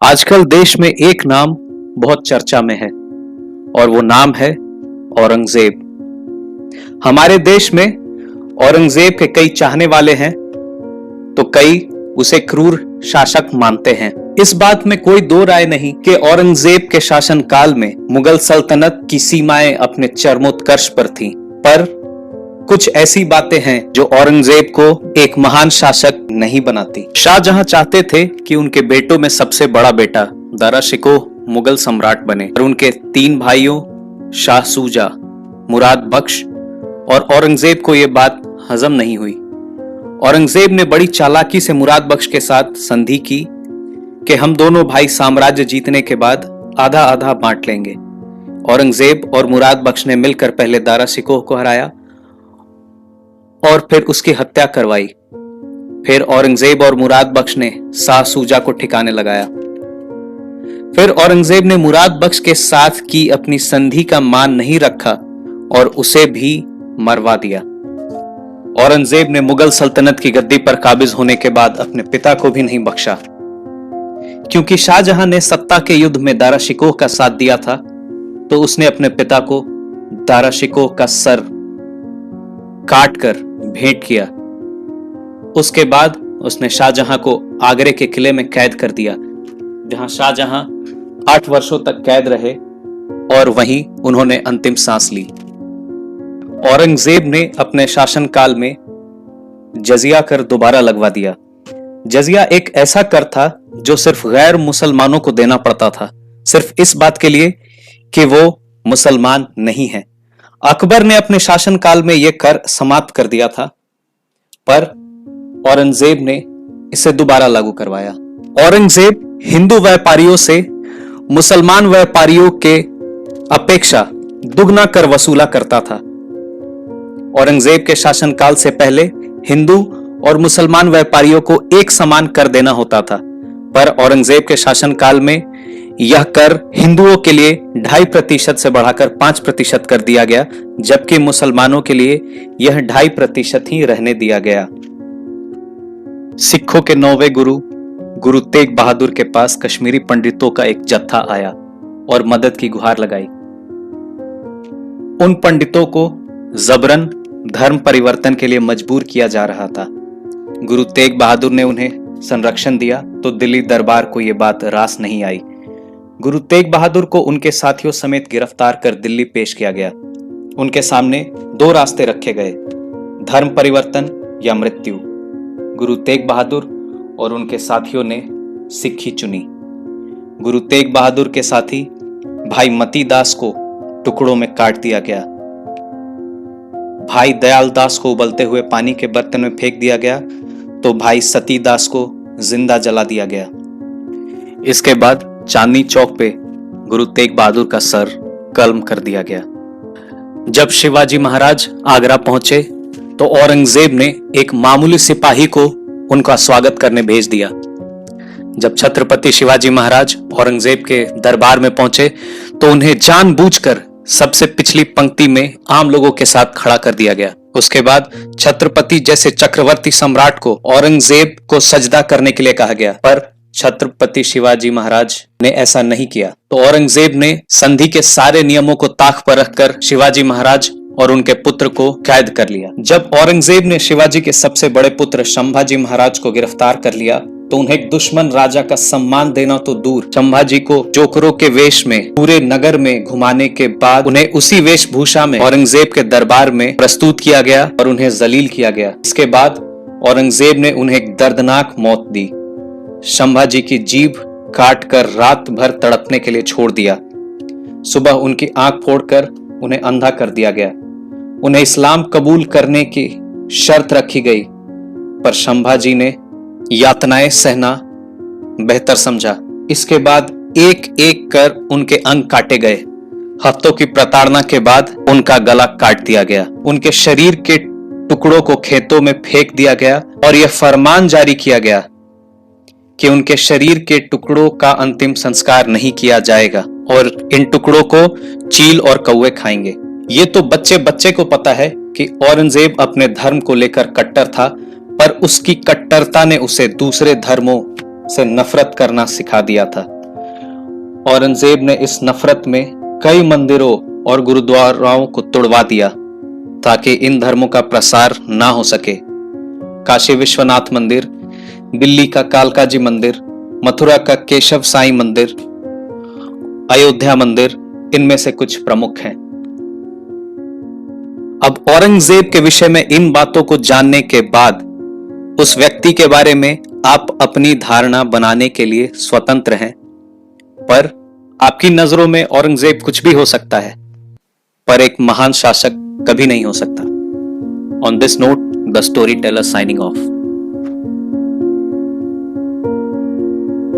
आजकल देश में एक नाम बहुत चर्चा में है और वो नाम है औरंगजेब। हमारे देश में औरंगजेब के कई चाहने वाले हैं तो कई उसे क्रूर शासक मानते हैं। इस बात में कोई दो राय नहीं कि औरंगजेब के शासनकाल में मुगल सल्तनत की सीमाएं अपने चरमोत्कर्ष पर थीं। पर कुछ ऐसी बातें हैं जो औरंगजेब को एक महान शासक नहीं बनाती। शाहजहां चाहते थे कि उनके बेटों में सबसे बड़ा बेटा दारा शिकोह मुगल सम्राट बने और उनके तीन भाइयों शाह सूजा, मुराद बख्श और औरंगजेब को यह बात हजम नहीं हुई। औरंगजेब ने बड़ी चालाकी से मुराद बख्श के साथ संधि की कि हम दोनों भाई साम्राज्य जीतने के बाद आधा आधा बांट लेंगे। औरंगजेब और मुराद बख्श ने मिलकर पहले दारा शिकोह को हराया और फिर उसकी हत्या करवाई। फिर औरंगजेब और मुराद बख्श ने शाह सूजा को ठिकाने लगाया। फिर औरंगजेब ने मुराद बख्श के साथ की अपनी संधि का मान नहीं रखा और उसे भी मरवा दिया। औरंगजेब ने मुगल सल्तनत की गद्दी पर काबिज होने के बाद अपने पिता को भी नहीं बख्शा। क्योंकि शाहजहां ने सत्ता के युद्ध में दारा शिकोह का साथ दिया था तो उसने अपने पिता को दारा शिकोह का सर काट कर भेंट किया। उसके बाद उसने शाहजहां को आगरे के किले में कैद कर दिया, जहां शाहजहां 8 वर्षों तक कैद रहे और वहीं उन्होंने अंतिम सांस ली। औरंगजेब ने अपने शासनकाल में जजिया कर दोबारा लगवा दिया। जजिया एक ऐसा कर था जो सिर्फ गैर मुसलमानों को देना पड़ता था, सिर्फ इस बात के लिए कि वो मुसलमान नहीं है। अकबर ने अपने शासनकाल में यह कर समाप्त कर दिया था, पर औरंगजेब ने इसे दोबारा लागू करवाया। औरंगजेब हिंदू व्यापारियों से मुसलमान व्यापारियों के अपेक्षा दुगना कर वसूला करता था। औरंगजेब के शासनकाल से पहले हिंदू और मुसलमान व्यापारियों को एक समान कर देना होता था, पर औरंगजेब के शासनकाल में यह कर हिंदुओं के लिए 2.5% से बढ़ाकर 5% कर दिया गया, जबकि मुसलमानों के लिए यह 2.5% ही रहने दिया गया। सिखों के 9वें गुरु तेग बहादुर के पास कश्मीरी पंडितों का एक जत्था आया और मदद की गुहार लगाई। उन पंडितों को जबरन धर्म परिवर्तन के लिए मजबूर किया जा रहा था। गुरु तेग बहादुर ने उन्हें संरक्षण दिया तो दिल्ली दरबार को यह बात रास नहीं आई। गुरु तेग बहादुर को उनके साथियों समेत गिरफ्तार कर दिल्ली पेश किया गया। उनके सामने 2 रास्ते रखे गए, धर्म परिवर्तन या मृत्यु। गुरु तेग बहादुर और उनके साथियों ने सिक्खी चुनी। गुरु तेग बहादुर के साथी भाई मती दास को टुकड़ों में काट दिया गया। भाई दयाल दास को उबलते हुए पानी के बर्तन में फेंक दिया गया तो भाई सती दास को जिंदा जला दिया गया। इसके बाद चांदनी चौक पे गुरु तेग बहादुर का सर कलम कर दिया गया। जब शिवाजी महाराज आगरा पहुंचे तो औरंगजेब ने एक मामूली सिपाही को उनका स्वागत करने भेज दिया। जब छत्रपति शिवाजी महाराज औरंगजेब के दरबार में पहुंचे तो उन्हें जानबूझकर सबसे पिछली पंक्ति में आम लोगों के साथ खड़ा कर दिया गया। उसके बाद छत्रपति जैसे चक्रवर्ती सम्राट को औरंगजेब को सजदा करने के लिए कहा गया, पर छत्रपति शिवाजी महाराज ने ऐसा नहीं किया। तो औरंगजेब ने संधि के सारे नियमों को ताक पर रखकर शिवाजी महाराज और उनके पुत्र को कैद कर लिया। जब औरंगजेब ने शिवाजी के सबसे बड़े पुत्र संभाजी महाराज को गिरफ्तार कर लिया तो उन्हें एक दुश्मन राजा का सम्मान देना तो दूर, संभाजी को जोकरों के वेश में पूरे नगर में घुमाने के बाद उन्हें उसी वेशभूषा में औरंगजेब के दरबार में प्रस्तुत किया गया और उन्हें जलील किया गया। इसके बाद औरंगजेब ने उन्हें एक दर्दनाक मौत दी। संभाजी की जीभ काट कर रात भर तड़पने के लिए छोड़ दिया। सुबह उनकी आंख फोड़कर उन्हें अंधा कर दिया गया। उन्हें इस्लाम कबूल करने की शर्त रखी गई, पर संभाजी ने यातनाएं सहना बेहतर समझा। इसके बाद एक एक कर उनके अंग काटे गए। हफ्तों की प्रताड़ना के बाद उनका गला काट दिया गया। उनके शरीर के टुकड़ों को खेतों में फेंक दिया गया और यह फरमान जारी किया गया कि उनके शरीर के टुकड़ों का अंतिम संस्कार नहीं किया जाएगा और इन टुकड़ों को चील और कौवे खाएंगे। ये तो बच्चे बच्चे को पता है कि औरंगजेब अपने धर्म को लेकर कट्टर था, पर उसकी कट्टरता ने उसे दूसरे धर्मों से नफरत करना सिखा दिया था। औरंगजेब ने इस नफरत में कई मंदिरों और गुरुद्वाराओं को तुड़वा दिया ताकि इन धर्मों का प्रसार ना हो सके। काशी विश्वनाथ मंदिर, दिल्ली का कालका जी मंदिर, मथुरा का केशव साईं मंदिर, अयोध्या मंदिर इनमें से कुछ प्रमुख हैं। अब औरंगजेब के विषय में इन बातों को जानने के बाद उस व्यक्ति के बारे में आप अपनी धारणा बनाने के लिए स्वतंत्र हैं, पर आपकी नजरों में औरंगजेब कुछ भी हो सकता है, पर एक महान शासक कभी नहीं हो सकता। On this note, the story teller signing off.